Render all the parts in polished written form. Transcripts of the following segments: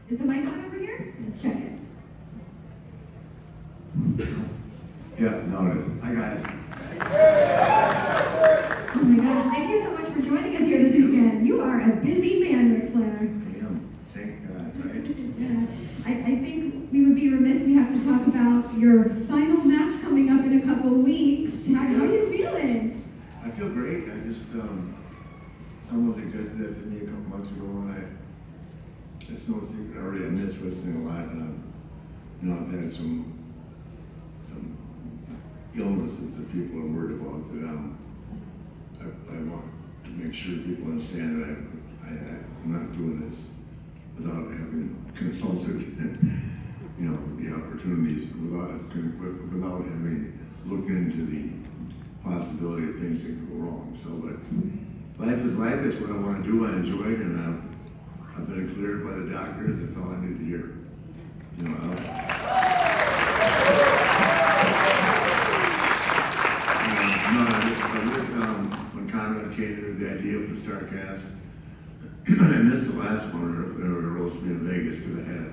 Is the mic on over here? Let's check it. Yeah, no, it is. Hi, guys. Oh my gosh, thank you so much for joining us here this weekend. You are a busy man, Ric Flair. I am. Thank God, right? Yeah. I think we would be remiss we have to talk about your final match coming up in a couple of weeks. How are you feeling? I feel great. I just, someone suggested that to me a couple months ago, and it's no secret already. I miss wrestling a lot. I've had some illnesses that people are worried about that I want to make sure people understand that I'm not doing this without having consulted, the opportunities, without having looked into the possibility of things that can go wrong. So, but life is life. It's what I want to do. I enjoy it, and I've been cleared by the doctors. That's all I need to hear. When Conrad came to the idea for StarCast, I missed the last one. They were supposed to be in Vegas because I had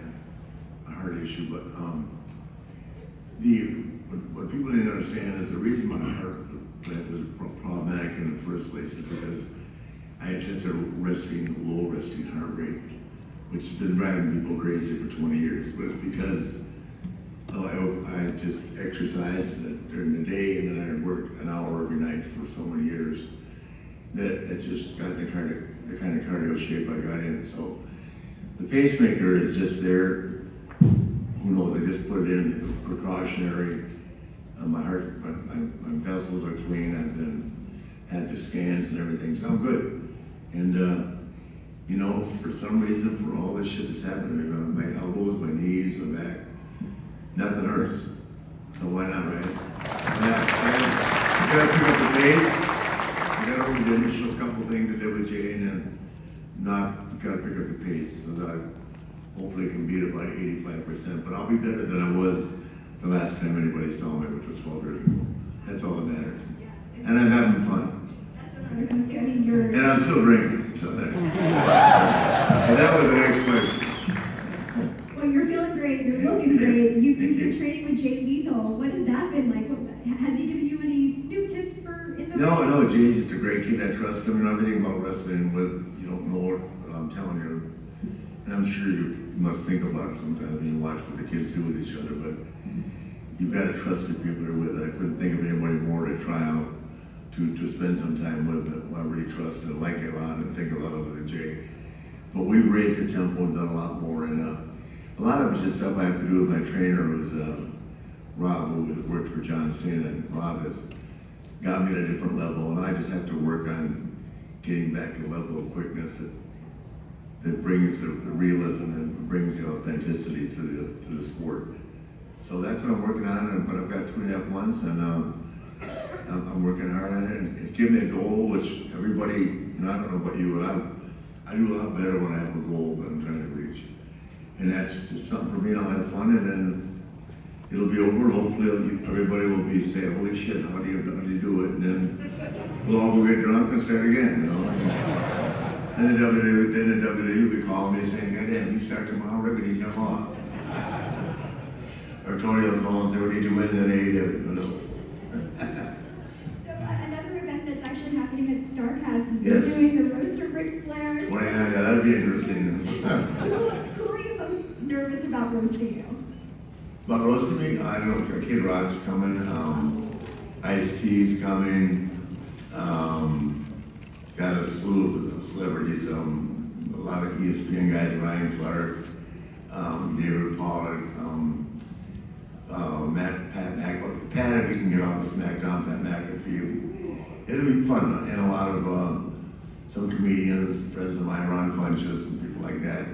a heart issue. But what people didn't understand is the reason my heart was problematic in the first place is because I had such a low resting heart rate, which has been driving people crazy for 20 years. But it's because I just exercised during the day, and then I worked an hour every night for so many years that it just got the kind of cardio shape I got in. So the pacemaker is just there. Who knows? I just put it in as precautionary. My heart, my vessels are clean. I've had the scans and everything, so I'm good. And for some reason, for all this shit that's happening, my elbows, my knees, my back, nothing hurts. So why not, right? I gotta pick up the pace. I gotta read the initial couple things I did with Jane, and gotta pick up the pace so that I hopefully can beat it by 85%. But I'll be better than I was the last time anybody saw me, which was 12 years ago. That's all that matters. And I'm having fun. And I'm still drinking. So that was the next question. Well, you're feeling great. You're looking great. You're training with Jay Lethal. What has that been like? Has he given you any new tips for in the No, Jay's just a great kid. I trust him and everything about wrestling. You don't know it, but I'm telling you. And I'm sure you must think about it sometimes when you watch what the kids do with each other. But you've got to trust the people you're with. I couldn't think of anybody more to try out to spend some time with that I really trust and like a lot and think a lot of than Jay. But we've raised the tempo and done a lot more. And a lot of it's just stuff I have to do with my trainer, who's Rob, who has worked for John Cena. And Rob has got me at a different level, and I just have to work on getting back to a level of quickness that brings the realism and brings the authenticity to the sport. So that's what I'm working on, but I've got 2.5 months, and I'm working hard on it. And it's given me a goal, which everybody, I don't know about you, but I do a lot better when I have a goal that I'm trying to reach. And that's just something for me, and I'll have fun, and then it'll be over. Hopefully everybody will be saying, holy shit, how do you do it? And then we'll all go get drunk and start again, Then the WWE will be calling me saying, God damn, you start tomorrow, Rick, we need you off. Or Tony will call and say, we need you win in AEW, So another event that's actually happening at StarCast is Yes. you're doing the roast of Ric Flair. 29, yeah, that'd be interesting. Who are you most nervous about roasting you? About roasting me? I don't know, Kid Rock's coming, Ice-T's coming, got a slew of celebrities, a lot of ESPN guys, Ryan Clark, David Pollack, Pat, if he can get off of SmackDown, Pat McAfee. It'll be fun, and a lot of some comedians, friends of mine, Ron Funches, and people like that.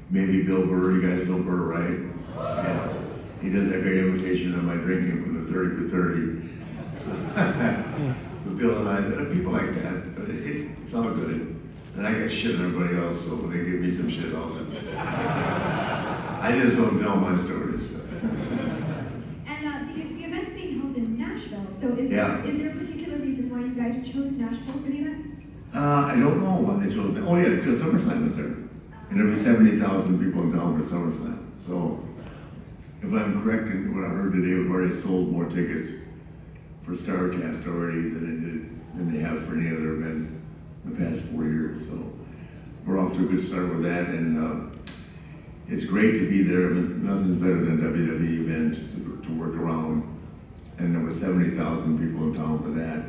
Maybe Bill Burr, you guys know Burr, right? Yeah. He does that great imitation of my drinking from the 30 for 30. But Bill and I, people like that, but it's all good. And I get shit on everybody else, so they give me some shit all the time. I just don't tell my stories. And the event's being held in Nashville, so is there a particular reason why you guys chose Nashville for the event? I don't know why they chose that. Oh yeah, because SummerSlam was there. And there'll be 70,000 people in town for SummerSlam. So, if I'm correct in what I heard today, we've already sold more tickets for StarCast already than they have for any other event in the past 4 years. So, we're off to a good start with that, and it's great to be there. Nothing's better than WWE events to work around. And there were 70,000 people in town for that.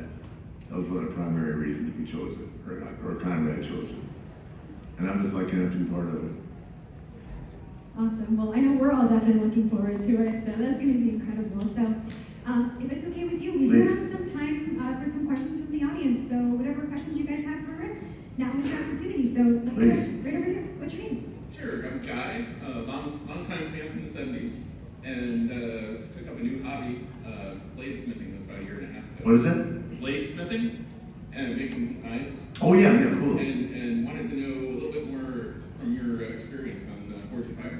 That was one of the primary reasons we chose it, or Conrad chose it. And I'm just lucky enough to be part of it. Awesome. Well, I know we're all definitely looking forward to it, so that's going to be incredible. So, if it's okay with you, we do have some time for some questions from the audience. So, whatever questions you guys have for Rick, now is your opportunity. So, let's go right over here. What's your name? Sure, I'm Guy, long-time fan from the 70s, and took up a new hobby, bladesmithing, about a year and a half ago. What is that? Bladesmithing and making knives. Oh yeah, cool. And wanted to know a little bit more from your experience on the 425.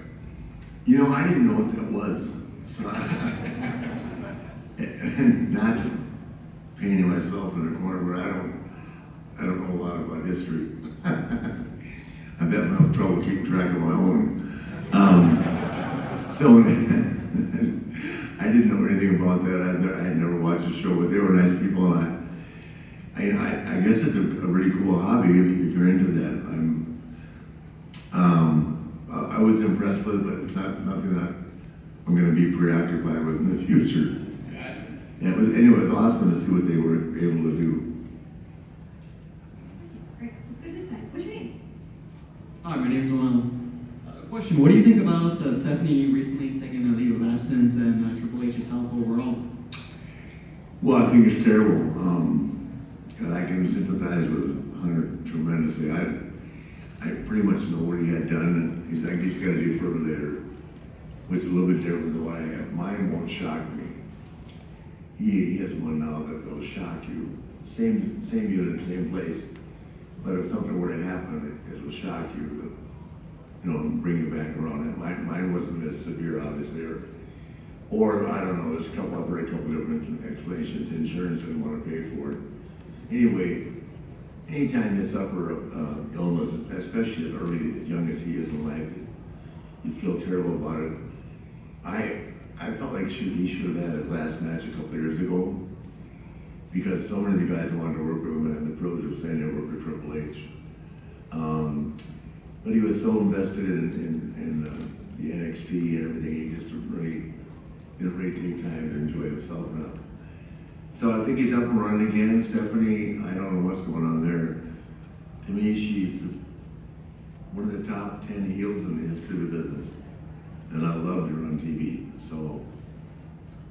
You know, I didn't know what that was. So not painting myself in the corner, but I don't know a lot about history. I've had enough trouble keeping track of my own. So I didn't know anything about that. I had never watched the show, but they were nice people, and I guess it's a really cool hobby if you're into that. I was impressed with it, but it's not nothing that I'm going to be preoccupied with in the future. Gotcha. Yeah, anyway, it was awesome to see what they were able to do. Great. Let's go to this side. What's your name? Hi, my name is Noel. Question, what do you think about Stephanie recently taking a leave of absence and Triple H's health overall? Well, I think it's terrible. And I can sympathize with Hunter tremendously. I pretty much know what he had done, and he's like, he's got a defibrillator, which is a little bit different than what I have. Mine won't shock me. He has one now that will shock you. Same unit, same place. But if something were to happen, it will shock you. And bring you back around. And mine wasn't as severe, obviously, or I don't know. I've heard a couple different explanations. Insurance didn't want to pay for it. Anyway, anytime you suffer illness, especially as early, as young as he is in life, you feel terrible about it. I felt like he should have had his last match a couple of years ago, because so many of the guys wanted to work with him, and the pros were saying they work with Triple H. But he was so invested in the NXT and everything, he just didn't really take time to enjoy himself enough. So I think he's up and running again. Stephanie, I don't know what's going on there. To me, she's one of the top 10 heels in the history of the business. And I loved her on TV. So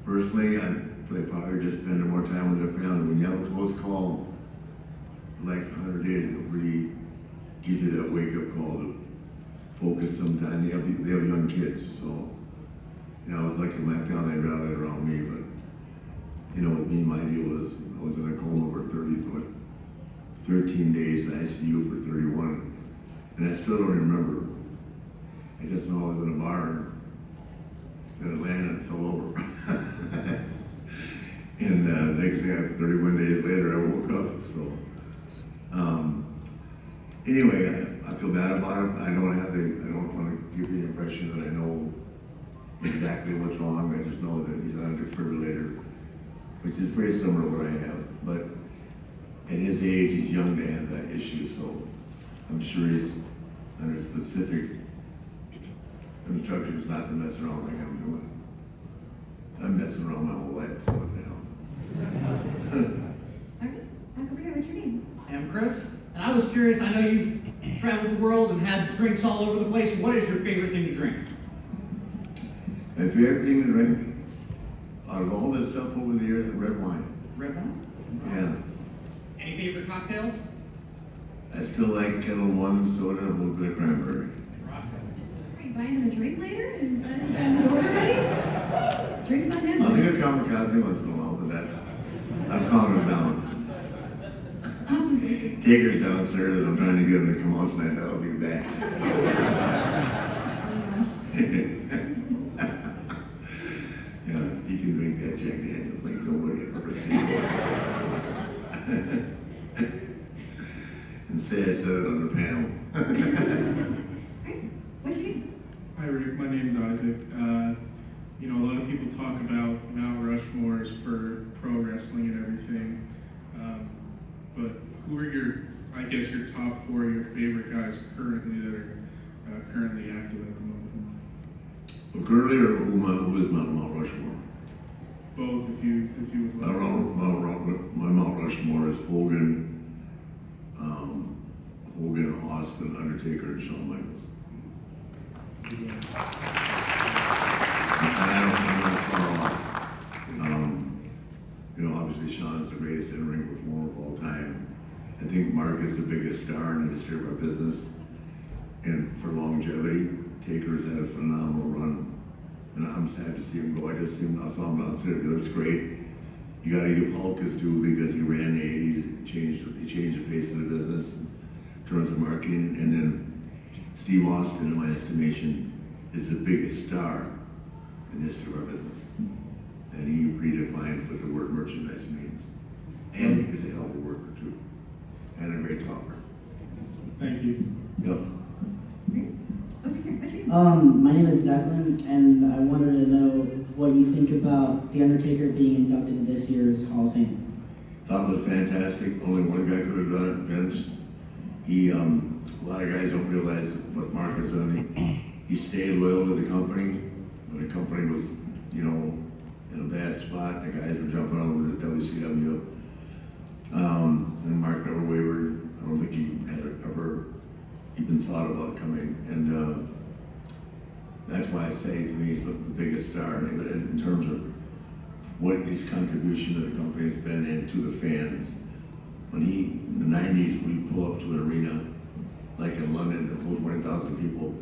personally, I'd probably just spend more time with their family. When you have a close call, like Hunter did, it really gives you that wake-up call to focus sometime. They have young kids, so I was lucky my family rallied around me, but with me, my deal was I was in a coma for 13 days in ICU for 31, and I still don't remember. I just know I was in a bar in Atlanta and fell over. And next day, 31 days later, I woke up. So anyway, I feel bad about it. I don't want to give the impression that I know exactly what's wrong. I just know that he's on a defibrillator, which is very similar to what I have. But at his age, he's young to have that issue, so I'm sure he's under specific instructions not to mess around like I'm doing. I'm messing around my whole life, so what the hell. All right. Back over here. What's your name? I'm Chris, and I was curious, I know you've traveled the world and had drinks all over the place. What is your favorite thing to drink? My favorite thing to drink, out of all this stuff over the years, red wine. Red wine? Yeah. Any favorite cocktails? I still like Kettle One soda and a little bit of cranberry. Are you buying him a drink later? Is that order ready? Drinks on him. I'll think of kamikaze once in a while, but I'm calming it down. Awesome. Taker's downstairs and I'm trying to get him to come out tonight. That'll be bad. Yeah, he can drink that Jack Daniels like nobody I've ever seen. And say I said it on the panel. All right, Hi Rick, my name's Isaac. You know, a lot of people talk about Mount Rushmores for pro wrestling and everything, but who are I guess your top 4 of your favorite guys currently that are currently active at the moment? Well, currently, or who is Mount Rushmore? Both, if you would like. My Mount Rushmore is Hogan, Austin, Undertaker, and Shawn Michaels. I'm not far off. You know, obviously Shawn's the greatest in-ring performer of all time. I think Mark is the biggest star in the history of our business. And for longevity, Taker's had a phenomenal run. And I'm sad to see him go. I saw him downstairs. He looks great. You gotta give Hulk his due because he ran the 80s, he changed the face of the business in terms of marketing. And then Steve Austin, in my estimation, is the biggest star in the history of our business. And he redefined what the word merchandise means. And he was a hell of a worker too. And a great talker. Thank you. Yep. Over here, Patrick. My name is Declan, and I wanted to know what you think about The Undertaker being inducted in this year's Hall of Fame. Thought it was fantastic. Only one guy could have done it, Vince. A lot of guys don't realize what Mark has done. He stayed loyal to the company when the company was, you know, in a bad spot. The guys were jumping over to WCW. And Mark never wavered. I don't think he had ever even thought about coming. And that's why I say to me he's the biggest star in terms of what his contribution to the company has been and to the fans. When in the 90s, we pull up to an arena, like in London, to hold 20,000 people.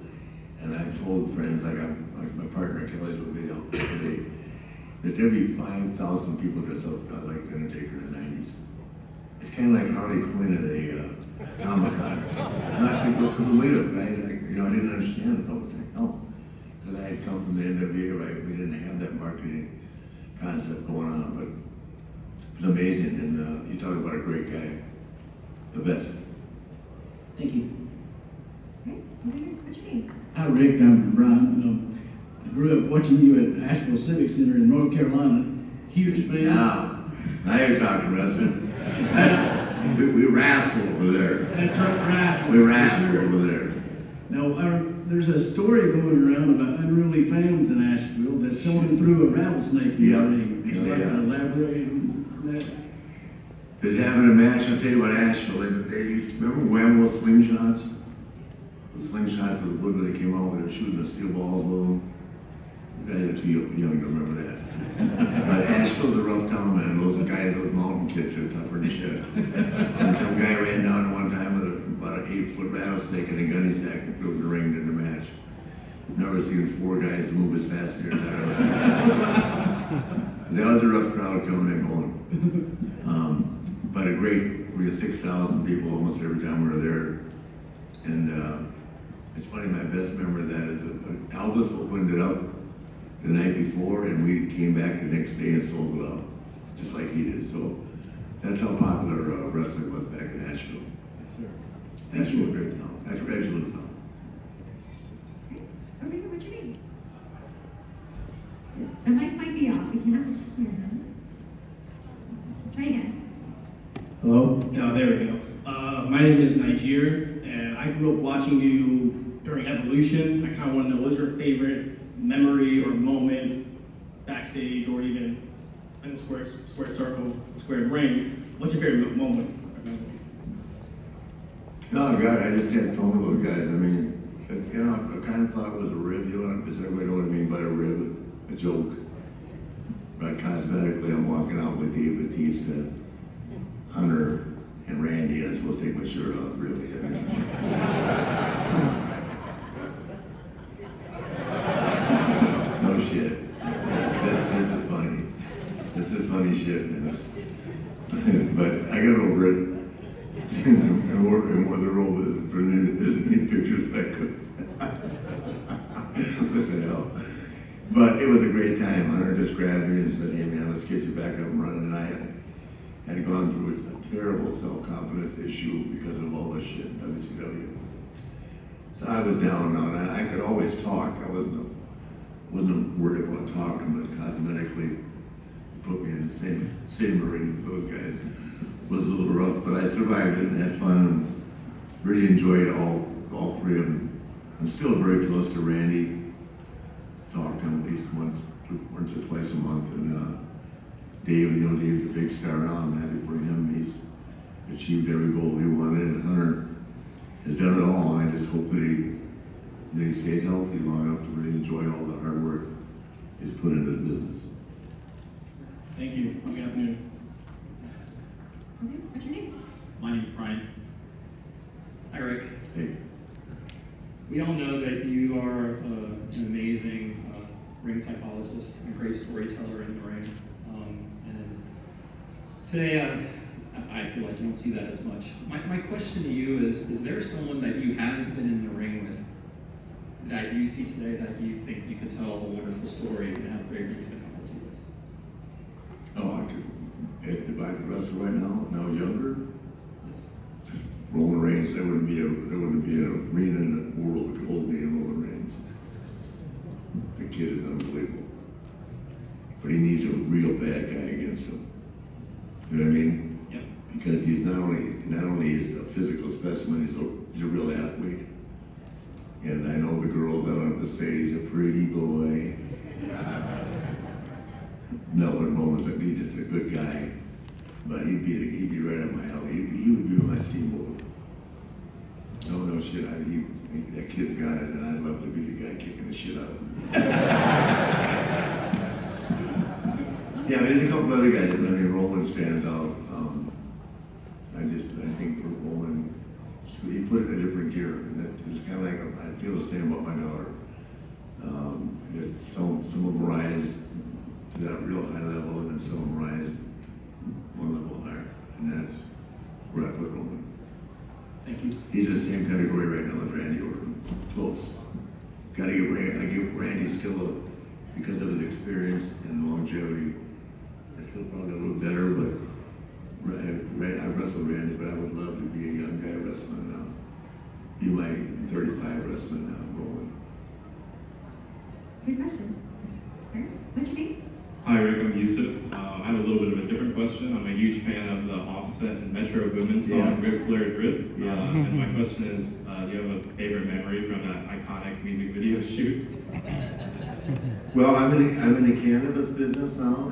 And I've told friends, like my partner Kelly's with me today, that there'd be 5,000 people dressed up like The Undertaker in the 90s. It's kind of like Harley Quinn at a Comic-Con. And I think, look, wait a minute, I didn't understand it. I was like, no. Because I had come from the NWA, right? We didn't have that marketing concept going on, but it's amazing. And you talk about a great guy, the best. Thank you. Okay, over here, what's your name? Hi Rick, I'm Brian. I grew up watching you at Asheville Civic Center in North Carolina. Huge fan. Now you're talking wrestling. We wrestle over there. That's right, wrestling. We wrestle over there. Now, there's a story going around about unruly fans in Asheville that someone threw a rattlesnake in the ring. Would you like to elaborate on that? Because having a match, I'll tell you about Asheville. They used to remember Whammo slingshots? The slingshots with the wood where they came out, they were shooting the steel balls with them. You guys are too young to remember that. But Asheville's a rough town, man. Those guys, those mountain kids are tougher than shit. And some guy ran down one time with about an 8-foot rattlesnake in a gunny sack and filled the ring in the match. Never seen 4 guys move as fast as that. That was a rough crowd coming and going. But we had 6,000 people almost every time we were there. And it's funny, my best memory of that is that Elvis opened it up the night before, and we came back the next day and sold it out, just like he did. So that's how popular wrestling was back in Asheville. Yes, sir. Asheville, a great town. That's where Asheville is now. Okay, over here, what's your name? The mic might be off, we cannot hear him. Try again. Hello? Oh, there we go. My name is Niger, and I grew up watching you during Evolution. I kind of want to know, what's your favorite memory or moment backstage or even in the square circle, square ring? What's your favorite moment? No, God, I just had fun with those guys. I mean, I kind of thought it was a rib, because everybody know what I mean by a rib, a joke. But cosmetically, I'm walking out with Dave Bautista, Hunter, and Randy. I was supposed to take my shirt off, really. I mean, no shit. This is funny. This is funny shit, man. But I got over it. And wore the robe for as many pictures as I could. What the hell? But it was a great time. Hunter just grabbed me and said, hey man, let's get you back up and running. And I had gone through a terrible self-confidence issue because of all this shit in WCW. So I was down and out, and I could always talk. I wasn't worried about talking, but cosmetically put me in the same ring as those guys. It was a little rough, but I survived it and had fun and really enjoyed all three of them. I'm still very close to Randy. Talk to him at least once or twice a month, and Dave, Dave's a big star now. I'm happy for him. He's achieved every goal he wanted, and Hunter has done it all. I just hope that he stays healthy long enough to really enjoy all the hard work he's put into the business. Thank you. Good afternoon. Okay, what's your name? My name's Brian. Hi, Rick. Hey, We all know that you are an amazing ring psychologist, a great storyteller in the ring. And today, I feel like you don't see that as much. My question to you is there someone that you haven't been in the ring with that you see today that you think you could tell a wonderful story and have great ring psychology with? oh, if I could wrestle right now, when I was younger, Yes. Roman Reigns, there wouldn't be an arena in the world that could hold me in Roman Reigns. The kid is unbelievable. But he needs a real bad guy against him. You know what I mean? Yep. Because he's not only is a physical specimen, he's a real athlete. And I know the girls that have to say he's a pretty boy. No, but Roman's he's just a good guy. But he'd be right up my alley. He would be my steamboat. No shit. That kid's got it, and I'd love to be the guy kicking the shit out of him. Yeah, there's a couple other guys. I mean, Roman stands out. I think Roman, he put it in a different gear. And it's kind of like I feel the same about my daughter. Some of them rise to that real high level, and then some of them rise one level higher, and that's where I put Roman. Thank you. He's in the same category right now as Randy Orton. Close. Gotta give Randy, I give Randy still because of his experience and longevity, I still probably a little better, but I wrestled Randy, but I would love to be a young guy wrestling now. Be my 35 wrestling now, Roman. Good question. All right, what's your name? Hi, Rick. I'm Yusuf. I have a little bit of a different question. I'm a huge fan of the Offset and Metro Boomin song, Ric Flair Drip. Yeah. And my question is, do you have a favorite memory from that iconic music video shoot? Well, I'm in the cannabis business now,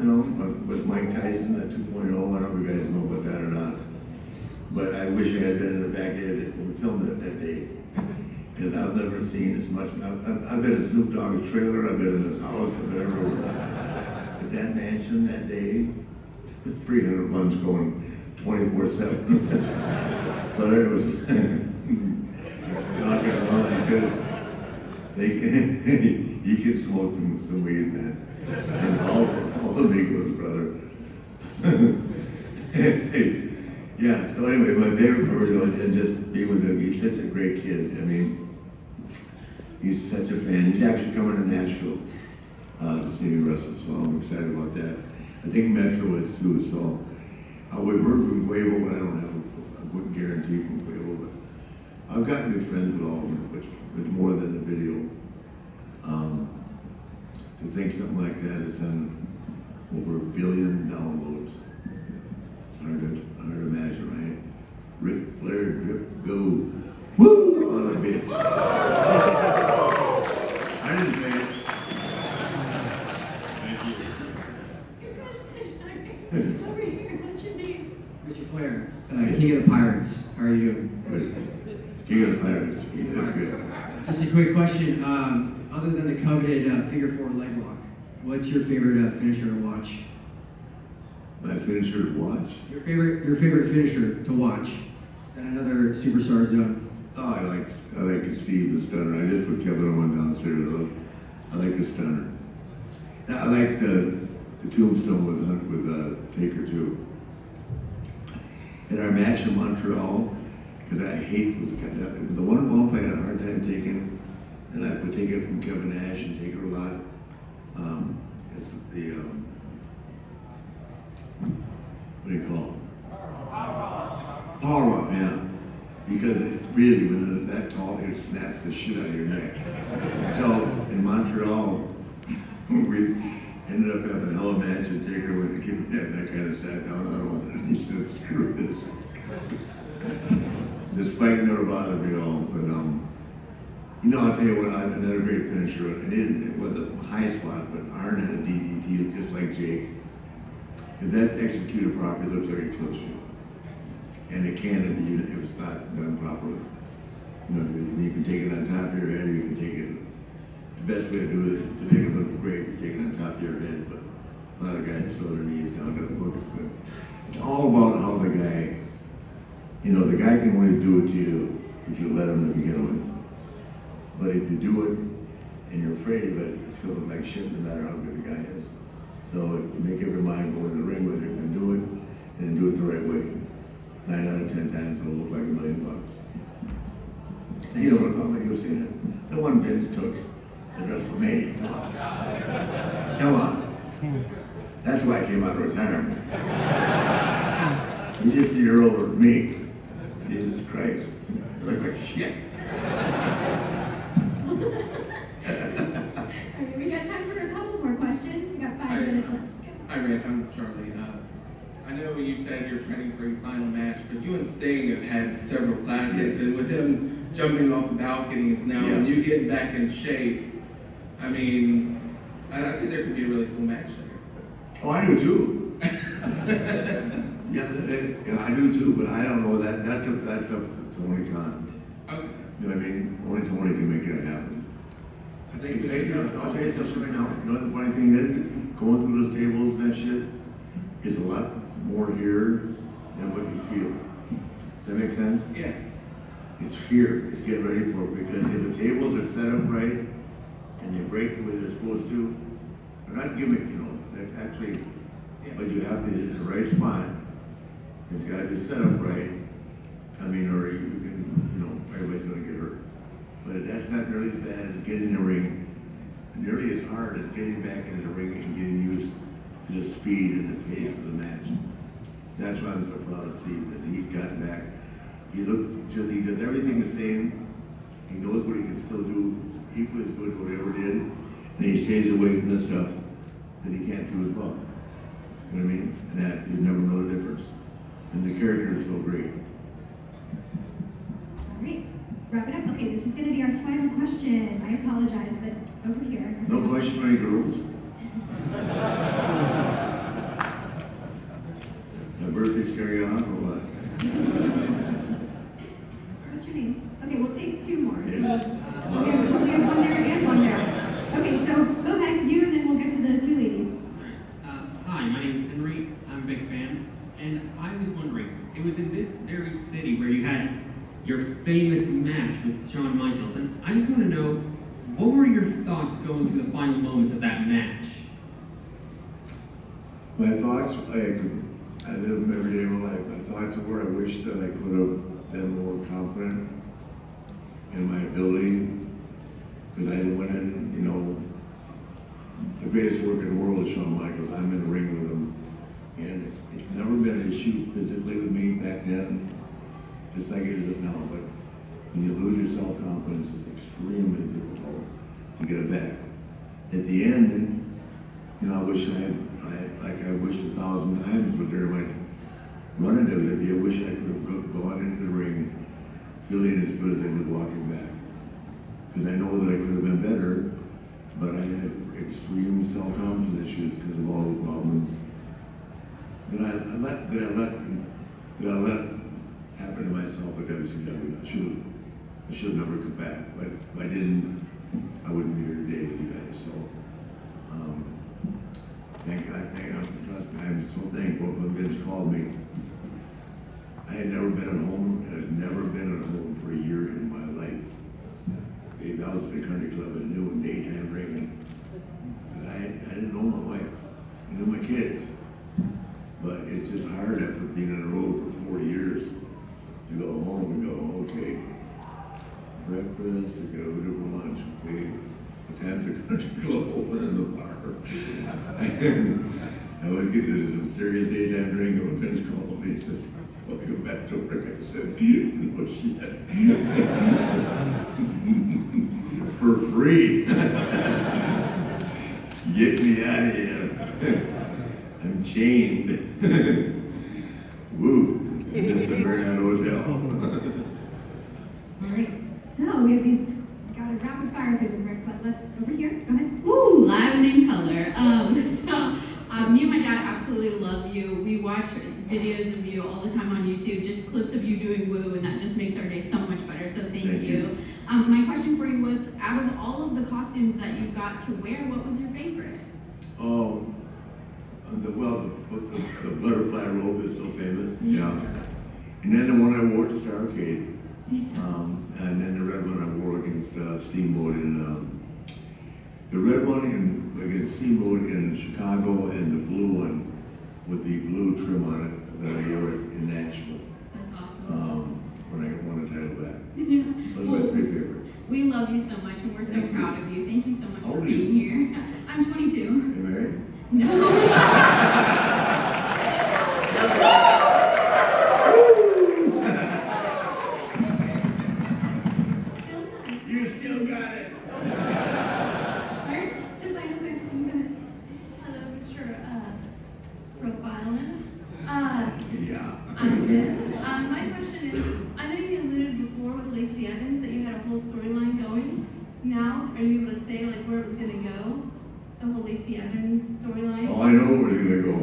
with Mike Tyson at 2.0. I don't know if you guys know about that or not. But I wish I had been in the back day when we filmed it that day. Because I've never seen as much. I've been in Snoop Dogg's trailer, I've been in his house, I've been everywhere. But that mansion that day, 300 runs going 24/7. But it was not gonna lie, because you can smoke some weed, man. And all the Migos, brother. Yeah, so anyway, my favorite memory though is just being with him. He's such a great kid. I mean, he's such a fan. He's actually coming to Nashville to see me wrestle, so I'm excited about that. I think Metro is too, so we've heard from Quavo, but I wouldn't guarantee from Quavo, but I've gotten good friends with all of them, which is more than the video. To think something like that has done over 1 billion downloads. It's hard to imagine, right? Ric Flair, drip, go, woo, on a bitch. I didn't say it. Thank you. Over here, what's your name? Mr. Flair, King of the Pirates. How are you doing? Good. King of the Pirates, that's good. Just a quick question. Other than the coveted figure 4 leg lock, what's your favorite finisher to watch? My finisher to watch? Your favorite finisher to watch that another superstar's done? Oh, I like Steve the Stunner. I just put Kevin Owen downstairs though. I like the Stunner. I like the Tombstone with Taker too. In our match in Montreal, because I hate the one bump I had a hard time taking, and I would take it from Kevin Nash and take her a lot. It's the what do you call it? Power, yeah. Because it really, when they're that tall, it snaps the shit out of your neck. So in Montreal, we ended up having a hell of a match and Taker went to keep that kind of sat down. I don't want to screw this. The spike never bothered me at all, but you know, I'll tell you what, another great finisher, and it was a high spot, but Arn had a DDT just like Jake. If that's executed properly, it looks like it kills you. And it can if it was not done properly. You know, you can take it on top of your head, or you can take it. The best way to do it is to make it look great, you take it on top of your head, but a lot of guys throw their knees down, it doesn't look as good. It's all about how the guy, you know, the guy can only do it to you if you let him to begin with. But if you do it and you're afraid of it, it's gonna look like shit no matter how good the guy is. So if you make up your mind, go in the ring with it and do it, and then do it the right way. 9 out of 10 times it'll look like $1 million. You know what I'm talking about, you've seen it. The one Vince took at WrestleMania. Come on. That's why I came out of retirement. He's just a year older than me. Jesus Christ. You look like shit. Alright, we got time for a couple more questions. We got 5 minutes left. Hi Rick, I'm Charlie. I know you said you're training for your final match, but you and Sting have had several classics, and with him jumping off the balconies now and you getting back in shape, I mean, I think there could be a really cool match there. Oh, I do too. Yeah, I do too, but I don't know that's up to Tony Khan. Okay. You know what I mean? Only Tony can make that happen. I think we Hey, should I'll tell you something right now. You know what the funny thing is? Going through those tables and that shit is a lot more here than what you feel. Does that make sense? Yeah. It's here. It's getting ready for it, because if the tables are set up right and they break the way they're supposed to, they're not gimmick, you know. They're actually, but you have to hit the right spot. It's got to be set up right. I mean, or you can, you know, everybody's going to get hurt. But that's not nearly as bad as getting in the ring. Nearly as hard as getting back into the ring and getting used to the speed and the pace of the match. That's why I'm so proud to see that he's gotten back. He does everything the same. He knows what he can still do equally as good as whatever did. And he stays away from the stuff that he can't do as well. You know what I mean? And that you never know the difference. And the character is so great. All right, wrap it up. Okay, this is going to be our final question. I apologize, but over here. No question, any girls? My birthday scare you off or what? What's your name? Okay, we'll take 2 more. So, Yeah. okay, we have one there and one there. Okay, so go ahead, you, and then we'll get to the 2 ladies. Hi, my name is Henry. I'm a big fan. And I was wondering, it was in this very city where you had your famous match with Shawn Michaels. And I just want to know, what were your thoughts going through the final moments of that match? My thoughts, I live them every day of my life. My thoughts were, I wish that I could have been more confident in my ability, because I went in, you know, the greatest work in the world is Shawn Michaels. I'm in the ring with him, and it's never been an issue physically with me back then, just like it is now. But when you lose your self-confidence, it's extremely difficult to get it back. At the end, you know, I wish I wished 1,000 times, but during my run into WWE, I wish I could have gone into the ring feeling as good as I did walking back. Because I know that I could have been better, but I had extreme self-confidence issues because of all the problems that I let happen to myself at WCW. I should have never come back, but if I didn't, I wouldn't be here today with you guys. So, thank God, trust me, I'm so thankful when Vince called me. I had never been at home, and I'd never been at home for a year in my life. Maybe I was at the country club at noon, daytime ringing. But I didn't know my wife. I knew my kids. But it's just hard after being on the road for 40 years to go home and go, okay, breakfast, to go to lunch, okay, what time's the country club open in the bar? I would get to some serious daytime drinking when Vince called me. He said, Welcome back to work. I said, no shit. For free. Get me out of here. I'm chained. Woo. This is the Marriott Hotel. All right, so we have these, got a rapid fire through the Ric, but let's, over here, go ahead. Ooh, live and in color. Me and my dad absolutely love you. We watch videos of you all the time on YouTube, just clips of you doing woo, and that just makes our day so much better, so thank you. My question for you was, out of all of the costumes that you got to wear, what was your favorite? Oh, the butterfly robe is so famous. Yeah. And then the one I wore at Starcade. And then the red one I wore against Steamboat in the red one against Steamboat in Chicago, and the blue one with the blue trim on it that I wore in Nashville. That's awesome. When I won a title back. Yeah. Those are my three favorites. We love you so much, and we're so proud of you. Thank you so much How for old are being you? here. I'm 22. You married? No. You still got it. Alright, the final question, go ahead. Hello, Mr. Profiler. Yeah. I'm good. My question is, I know you alluded before with Lacey Evans that you had a whole storyline going. Now, are you able to say like where it was going to go? The whole Lacey Evans storyline? Oh, I know where it's gonna go.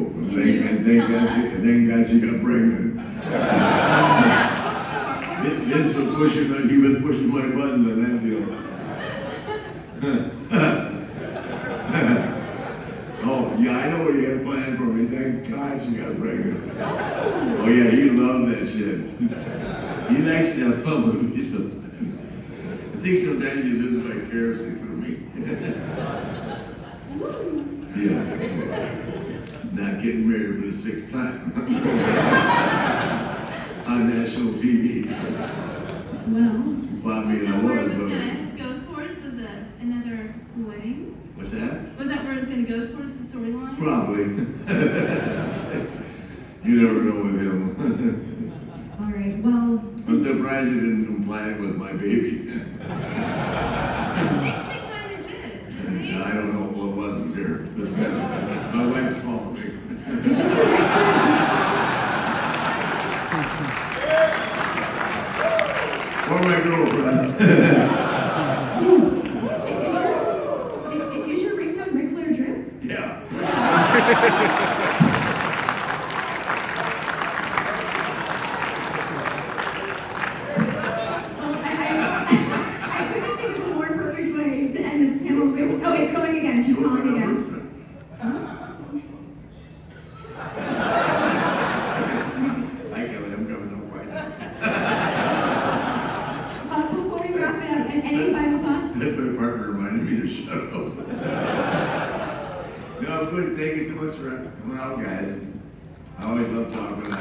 Thank God she got pregnant. This was pushing, he was pushing my buttons on that deal. Oh, yeah, I know what he had planned for me. Thank God she got pregnant. Oh, yeah, he loved that shit. He likes to have fun with me sometimes. I think sometimes he lives vicariously through me. Yeah. Not getting married for the 6th time. On national TV. Well, Bought me was an that where it award. was going to go towards? Was it another wedding? What's that? Was that where it was going to go towards the storyline? Probably. You never know with him. All right, well, I'm surprised he didn't comply with my baby. I kind of did. I don't know what wasn't there. My wife's calling me. Or my girlfriend. is your ringtone Ric Flair drip? Yeah. I couldn't think of a more perfect way to end this panel. Oh, it's going again. She's calling again. I Kelly, I'm coming up right now. Before we wrap it up, any final thoughts? My partner reminded me to shut up. No, good. Thank you so much for coming out, guys. I always love talking.